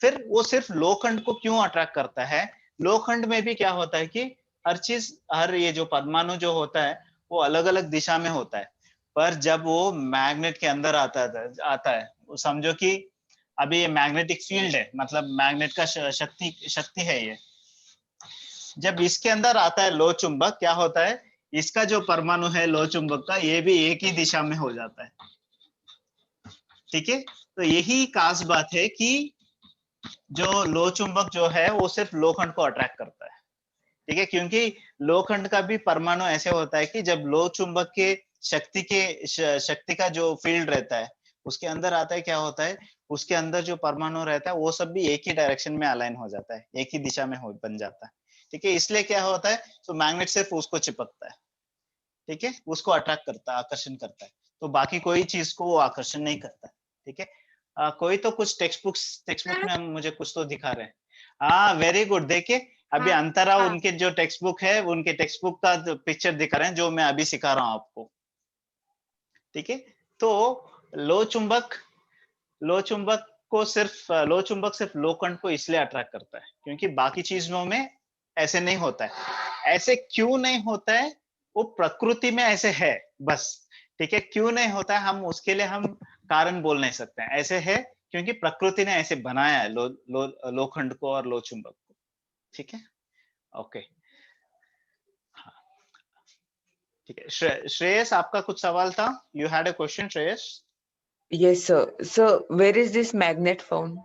फिर वो सिर्फ लोखंड को क्यों अट्रैक्ट करता है, लोखंड में भी क्या होता है कि हर ये जो परमाणु जो होता है वो अलग अलग दिशा में होता है, पर जब वो मैग्नेट के अंदर आता है, वो समझो कि अभी ये मैग्नेटिक फील्ड है, मतलब मैग्नेट का शक्ति है ये। जब इसके अंदर आता है लो चुंबक, क्या होता है, इसका जो परमाणु है लो चुंबक का, ये भी एक ही दिशा में हो जाता है। ठीक है, तो यही खास बात है कि जो लो चुंबक जो है वो सिर्फ लोखंड को अट्रैक्ट करता है। ठीक है, क्योंकि लोखंड का भी परमाणु ऐसे होता है कि जब लो चुंबक के शक्ति का जो फील्ड रहता है उसके अंदर आता है, क्या होता है, उसके अंदर जो परमाणु रहता है वो सब भी एक ही डायरेक्शन में अलाइन हो जाता है, एक ही दिशा में बन जाता है। ठीक है, इसलिए क्या होता है, तो मैग्नेट सिर्फ उसको चिपकता है। ठीक है, उसको अट्रैक्ट करता है, आकर्षण करता है, तो बाकी कोई चीज को वो आकर्षण नहीं करता। ठीक है, कोई तो कुछ टेक्स्ट बुक में हम मुझे कुछ तो दिखा रहे हैं। हाँ, वेरी गुड। देखिए अभी हाँ, अंतरा हाँ। उनके जो टेक्स्ट बुक है, उनके टेक्स्ट बुक का पिक्चर दिखा रहे हैं जो मैं अभी सिखा रहा हूँ आपको। ठीक है, तो लो चुंबक लो चुंबक सिर्फ लोखंड को इसलिए अट्रैक्ट करता है क्योंकि बाकी चीजों में ऐसे नहीं होता है। ऐसे क्यों नहीं होता है, वो प्रकृति में ऐसे है बस। ठीक है, क्यों नहीं होता है हम उसके लिए हम कारण बोल नहीं सकते हैं, ऐसे है क्योंकि प्रकृति ने ऐसे बनाया है लोखंड को और लो चुंबक को। ठीक है, ओके। ठीक है, श्रेयस आपका कुछ सवाल था, you had a question Shreyas? Yes, sir. So, where is this magnet found?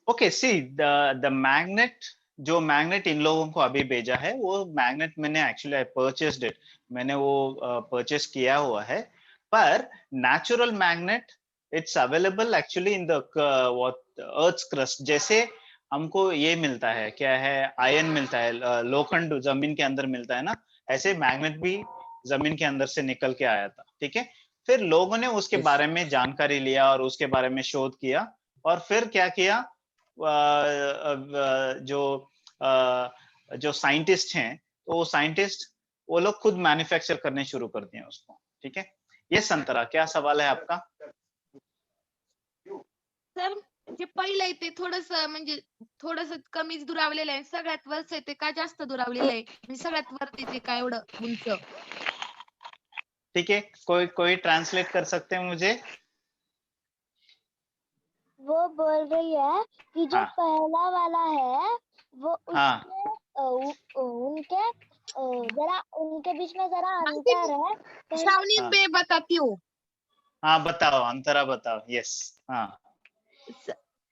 Okay, see the magnet, जो मैग्नेट इन लोगों को अभी भेजा है वो मैग्नेट मैंने एक्चुअली परचेस्ड इट, मैंने वो परचेस किया हुआ है। पर natural magnet it's available actually in the earth crust. जैसे हमको ये मिलता है, क्या है, आयन मिलता है, लोखंड जमीन के अंदर मिलता है ना, ऐसे मैग्नेट भी जमीन के अंदर से निकल के आया था। ठीक है, फिर लोगों ने उसके Yes. बारे में जानकारी लिया और उसके बारे में शोध किया, और फिर क्या किया, जो साइंटिस्ट हैं, तो वो साइंटिस्ट वो लोग खुद मैन्युफैक्चर करने शुरू कर दिए उसको। ठीक है, ये संतरा, क्या सवाल है आपका? सर जे पहिलं आहे ते थोडस कमीच दुरावलेलं आहे, सगळ्यात वरच आहे ते का जास्त दुरावलेलं आहे, म्हणजे सगळ्यात वरती ते काय एवढं उंच? ठीक है, कोई ट्रांसलेट कर सकते हैं मुझे? वो बोल रही है कि जो हाँ। पहला वाला है वो हाँ। उनके जरा उनके बीच में जरा मालती अंतर है। श्रावणी हाँ। मैं बताती हूँ। हाँ, बताओ अंतरा, बताओ। यस। हाँ।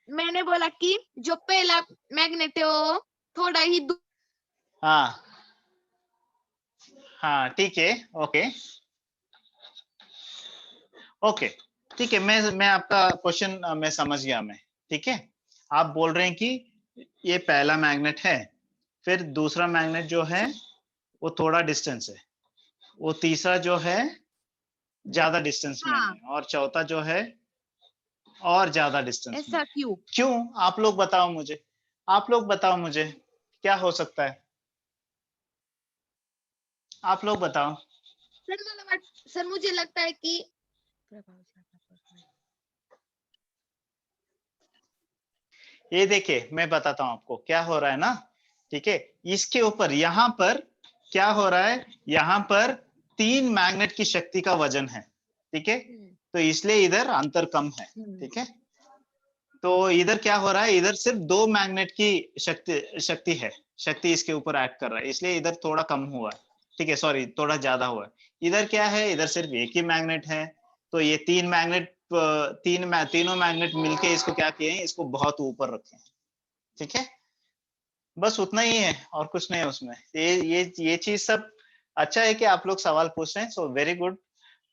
मैंने बोला कि जो पहला मैग्नेट है वो थोड़ा ही हाँ। हाँ, ठीक है, ओके ओके, ठीक है, मैं आपका क्वेश्चन मैं समझ गया मैं। ठीक है, आप बोल रहे हैं कि ये पहला मैग्नेट है, फिर दूसरा मैग्नेट जो है वो थोड़ा डिस्टेंस है, वो तीसरा जो है ज्यादा डिस्टेंस में हाँ। है, और चौथा जो है और ज्यादा डिस्टेंस में। ऐसा क्यों? क्यों, आप लोग बताओ मुझे क्या हो सकता है, आप लोग बताओ। सर मुझे लगता है कि ये देखिए, मैं बताता हूं आपको क्या हो रहा है ना। ठीक है, इसके ऊपर यहाँ पर क्या हो रहा है, यहाँ पर 3 मैग्नेट की शक्ति का वजन है। ठीक है, तो इसलिए इधर अंतर कम है। ठीक है, तो इधर क्या हो रहा है, इधर सिर्फ 2 मैग्नेट की शक्ति इसके ऊपर एक्ट कर रहा है, इसलिए इधर थोड़ा कम हुआ है। ठीक है, सॉरी, थोड़ा ज्यादा हुआ है। इधर क्या है, इधर सिर्फ एक ही मैग्नेट है, तो ये तीनों मैग्नेट मिलके इसको क्या किए हैं, इसको बहुत ऊपर रखे हैं। ठीक है, बस उतना ही है और कुछ नहीं है उसमें। ये चीज सब अच्छा है कि आप लोग सवाल पूछ रहे हैं, सो वेरी गुड।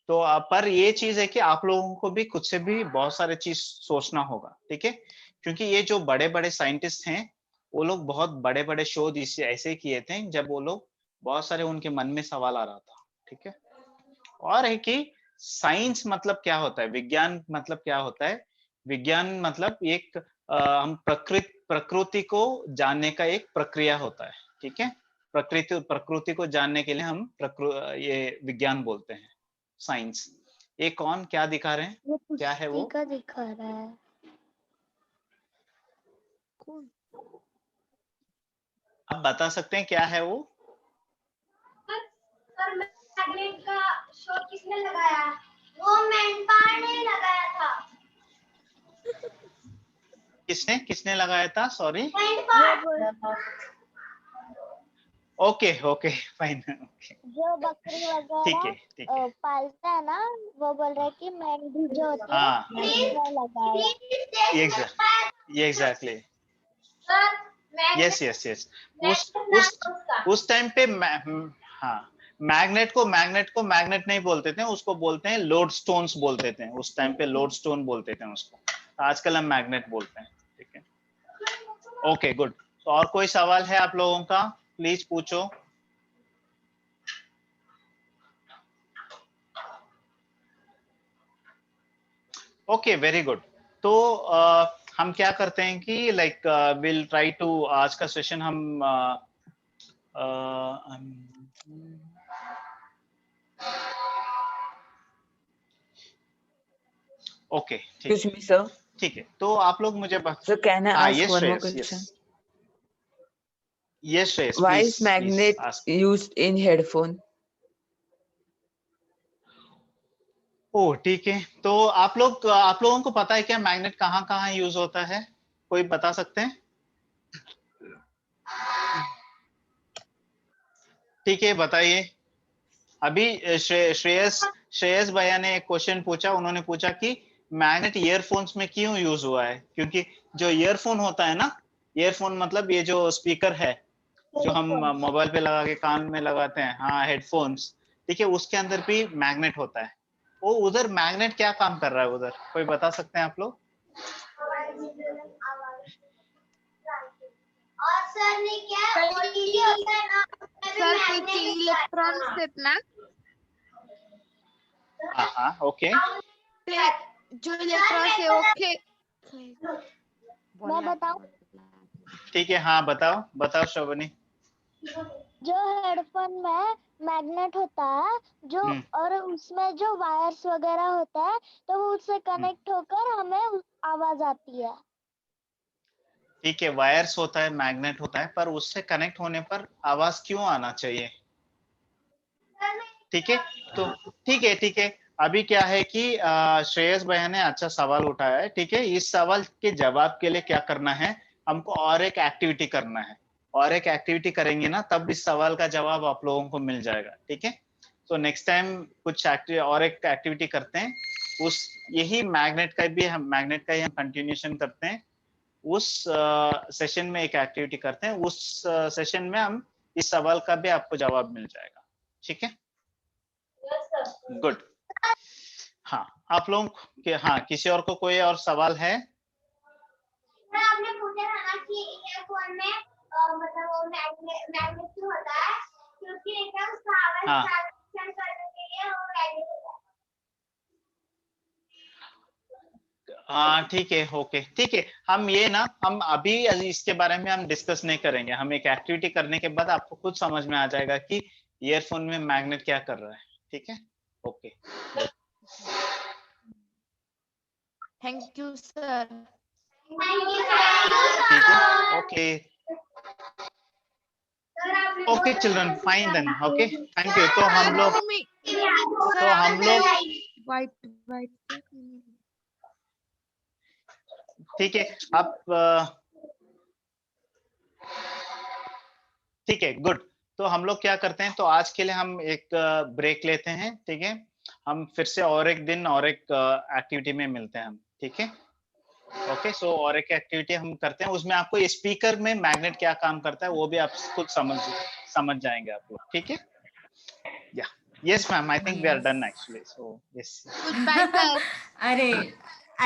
तो पर ये चीज है कि आप लोगों को भी खुद से भी बहुत सारे चीज सोचना होगा, ठीक है? क्योंकि ये जो बड़े बड़े साइंटिस्ट हैं, वो लोग बहुत बड़े बड़े शोध इससे ऐसे किए थे जब वो लोग बहुत सारे उनके मन में सवाल आ रहा था, ठीक है? और है कि साइंस मतलब क्या होता है, विज्ञान मतलब क्या होता है? विज्ञान मतलब एक हम प्रकृति को जानने का एक प्रक्रिया होता है, ठीक है? प्रकृति को जानने के लिए हम ये विज्ञान बोलते हैं, साइंस। ये कौन क्या दिखा रहे हैं? वो क्या है वो? पुस्तिका दिखा रहा है। आप बता सकते हैं क्या है वो? सर मैग्नेट का शोध किसने लगाया? वो मैनपावर ने लगाया था। किसने लगाया था? Sorry. Manpower. Okay okay fine. जो बकरी ठीक है वगैरह ठीक है। पालता है ना, वो बोल रहे कि मेंढी जो होती है हाँ उसने लगाया। Exactly. Sir yes yes yes. उस टाइम पे हाँ, मैग्नेट को मैग्नेट नहीं बोलते थे, उसको बोलते हैं लोड स्टोन्स बोलते थे। उस टाइम पे लोड स्टोन बोलते थे उसको, आजकल हम मैग्नेट बोलते हैं, ठीक है? Okay good. तो और कोई सवाल है आप लोगों का? प्लीज पूछो। Okay very good. तो हम क्या करते हैं कि लाइक विल ट्राई टू, आज का सेशन हम ओके ठीक Excuse me, sir. ठीक है। तो आप लोग मुझे So can I हाँ ask yes one more Shreyas, question? Yes Shreyas Why please is magnet ask. used in headphone? ओ ठीक है। तो आप लोगों को पता है क्या मैग्नेट कहाँ कहाँ यूज होता है? कोई बता सकते हैं? ठीक है बताइए। अभी श्रेयस भैया ने एक क्वेश्चन पूछा, उन्होंने पूछा कि मैग्नेट ईयरफोन्स में क्यों यूज हुआ है? क्योंकि जो ईयरफोन होता है ना, ईयरफोन मतलब ये जो स्पीकर है जो हम मोबाइल पे लगा के कान में लगाते हैं, हाँ हेडफोन्स, ठीक है? उसके अंदर भी मैग्नेट होता है। वो उधर मैग्नेट क्या काम कर रहा है उधर, कोई बता सकते हैं आप लोग? और सर ने क्या ओटीडी होता है ना, सर त्याचे इलेक्ट्रॉन्स आहेत ना, हाँ हाँ ओके। ते जो इलेक्ट्रॉन्स है ओके मैं बताऊं, ठीक है हाँ बताओ बताओ श्रवणी। जो हेडफोन में मैग्नेट होता है जो, और उसमें जो वायर्स वगैरह होता है, तो वो उससे कनेक्ट होकर हमें आवाज आती है। ठीक है, वायर्स होता है, मैग्नेट होता है, पर उससे कनेक्ट होने पर आवाज क्यों आना चाहिए? ठीक है, तो ठीक है। अभी क्या है कि श्रेयस भैया ने अच्छा सवाल उठाया है, ठीक है? इस सवाल के जवाब के लिए क्या करना है, हमको और एक एक्टिविटी करना है। और एक एक्टिविटी करेंगे ना, तब इस सवाल का जवाब आप लोगों को मिल जाएगा, ठीक है? तो नेक्स्ट टाइम कुछ और एक एक्टिविटी करते हैं, उस यही मैग्नेट का ही हम कंटिन्यूशन करते हैं। उस सेशन में एक एक्टिविटी करते हैं, उस सेशन में हम इस सवाल का भी आपको जवाब मिल जाएगा, ठीक है? गुड। हाँ आप लोग के, हाँ किसी और को कोई और सवाल है? आपने पूछा था ना कि ईयरफोन में मतलब वो मैग्नेट क्यों होता है, क्योंकि एकदम सावन हाँ ट्रांसमिशन करने के लिए वो मैग्नेट होता है। हाँ ठीक है ओके ठीक है। हम अभी इसके बारे में हम डिस्कस नहीं करेंगे, हम एक एक्टिविटी करने के बाद आपको खुद समझ में आ जाएगा कि ईयरफोन में मैग्नेट क्या कर रहा है, ठीक है? Okay thank you sir. ठीक है okay okay children fine then, okay thank you. तो हम लोग वाइट ठीक है आप ठीक है गुड। तो हम लोग क्या करते हैं, तो आज के लिए हम एक ब्रेक लेते हैं, ठीक है? हम फिर से और एक दिन और एक एक्टिविटी में मिलते हैं हम, ठीक है? ओके, सो और एक एक्टिविटी हम करते हैं, उसमें आपको स्पीकर में मैग्नेट क्या काम करता है वो भी आप खुद समझ जाएंगे आप लोग, ठीक है? Yeah yes ma'am, I think we are done actually, so yes. Goodbye, sir. अरे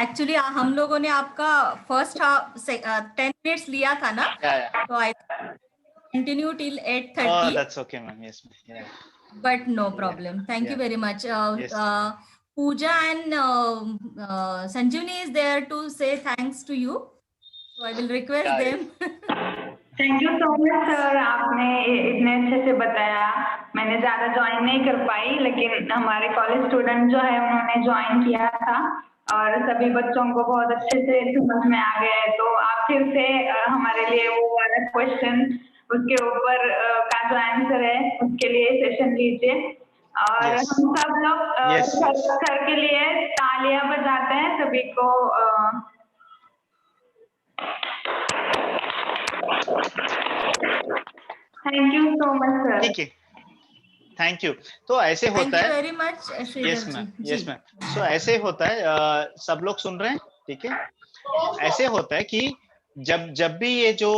एक्चुअली हम लोगों ने आपका फर्स्ट हाफ 10 मिनट्स लिया था ना, या तो I continue till oh 8:30, that's okay ma'am, yes ma'am, या but no problem. Thank you yeah. very much. Yes. Pooja and Sanjeevani is there to say thanks to you, so I will request Yeah, them. Thank you so much sir, आपने इतने अच्छे से बताया। मैंने ज्यादा ज्वाइन नहीं कर पाई, लेकिन हमारे कॉलेज स्टूडेंट जो है उन्होंने ज्वाइन किया था और सभी बच्चों को बहुत अच्छे से समझ में आ गया है। तो आप फिर से हमारे लिए वो वाला क्वेश्चन, उसके ऊपर का जो आंसर है उसके लिए सेशन लीजिए और Yes. हम सब लोग Yes. सर के लिए तालियां बजाते हैं सभी को। Thank you so much sir. ठीक है, थैंक यू। तो ऐसे Thank होता you है, very much, Sridhar yes ji. Ma'am, जी. Yes ma'am. सो ऐसे होता है, सब लोग सुन रहे हैं, ठीक है? ऐसे होता है कि जब भी ये जो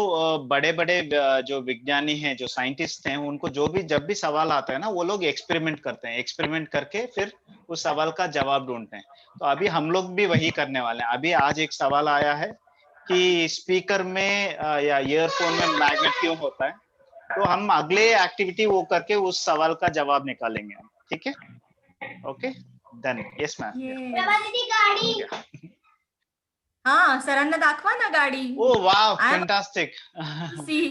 बड़े बड़े जो विज्ञानी हैं, जो साइंटिस्ट हैं, उनको जब भी सवाल आता है ना, वो लोग एक्सपेरिमेंट करते हैं, एक्सपेरिमेंट करके फिर उस सवाल का जवाब ढूंढते हैं। तो अभी हम लोग भी वही करने वाले हैं। अभी आज एक सवाल आया है कि स्पीकर में या ईयरफोन में मैग्नेट क्यों होता है, तो हम अगले एक्टिविटी वो करके उस सवाल का जवाब निकालेंगे, ठीक है? Okay, done. Yes ma'am. Yes. Prabha दीदी गाड़ी। हाँ, सरांना दाखवा ना गाडी. ओह वाव, I am fantastic. see.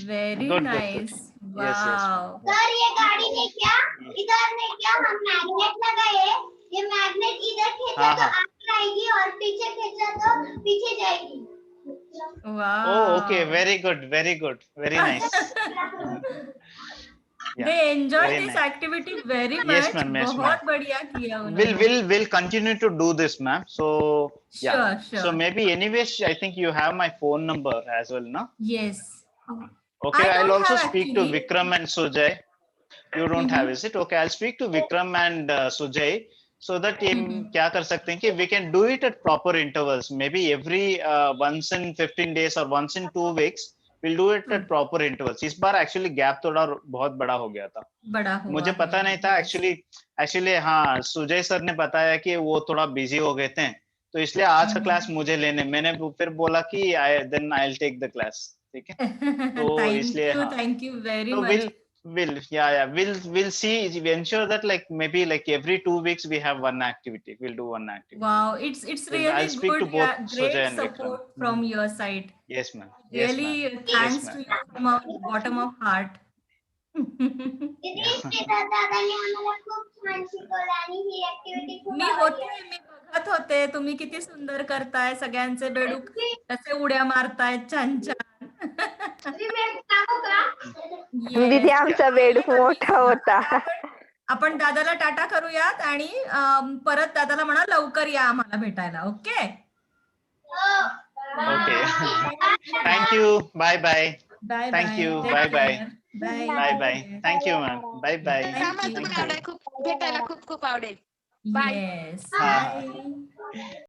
Very Good, good, nice. good. Yes, yes, Wow. ma'am. Sir ये गाड़ी ने क्या, इधर ने क्या, हम मैग्नेट लगाए, ये मैग्नेट इधर खींचा हाँ, तो हाँ। आगे आएगी और पीछे खींचा तो पीछे जाएगी। Wow. Oh, okay, very good, very nice. They enjoyed very this nice. activity very Yes, much. ma'am, yes, बहुत ma'am. बढ़िया किया उन्होंने. We'll continue to do this, ma'am. So yeah. Sure. So maybe anyways, I think you have my phone number as well, no? Yes. Okay, I I'll don't also have speak to actually. Vikram and Sujay. You don't have, is it? Okay, I'll speak to Vikram and Sujay, so that हम क्या कर सकते हैं कि we can do it at proper intervals. Maybe every once in 15 days or once in 2 weeks, we'll do it at proper intervals. इस बार actually gap थोड़ा बहुत बड़ा हो गया था। बड़ा हुआ मुझे है. पता नहीं था एक्चुअली हाँ, सुजय सर ने बताया कि वो थोड़ा बिजी हो गए थे, तो इसलिए आज का क्लास मुझे लेने, मैंने फिर बोला कि then I'll take the class, ठीक है? तो इसलिए हाँ, Thank you very तो much. we'll see, we ensure that like maybe like every 2 weeks we have one activity, we'll do one activity. Wow, it's Well, really I'll speak good. to both Yeah, Sujay great and Vikram. support from your side. Yes ma'am, yes Really, ma'am, thanks yes, to ma'am. you from our bottom of heart. दीदी इसके दादाने आम्हाला खूप छान शिकवलं आणि ही ऍक्टिव्हिटी खूप मी आवडली. मी बघत होते, तुम्ही किती सुंदर करताय, सगळ्यांचे बेडूक कसे उड्या मारतायत छान छान. तुम्ही वेळ सांगू का? दीदी Yes. आमचा बेडूक मोठा होता. आपण दादाला टाटा करूयात आणि परत दादाला म्हणा लवकर या आम्हाला भेटायला. Okay. Okay. Thank you. Bye bye. Bye Thank you. Take Bye bye. care. Bye. Bye bye. Thank you ma'am. Bye bye. Thank you. भेटायला खूप आवडेल. Bye. Yes. हा. Bye.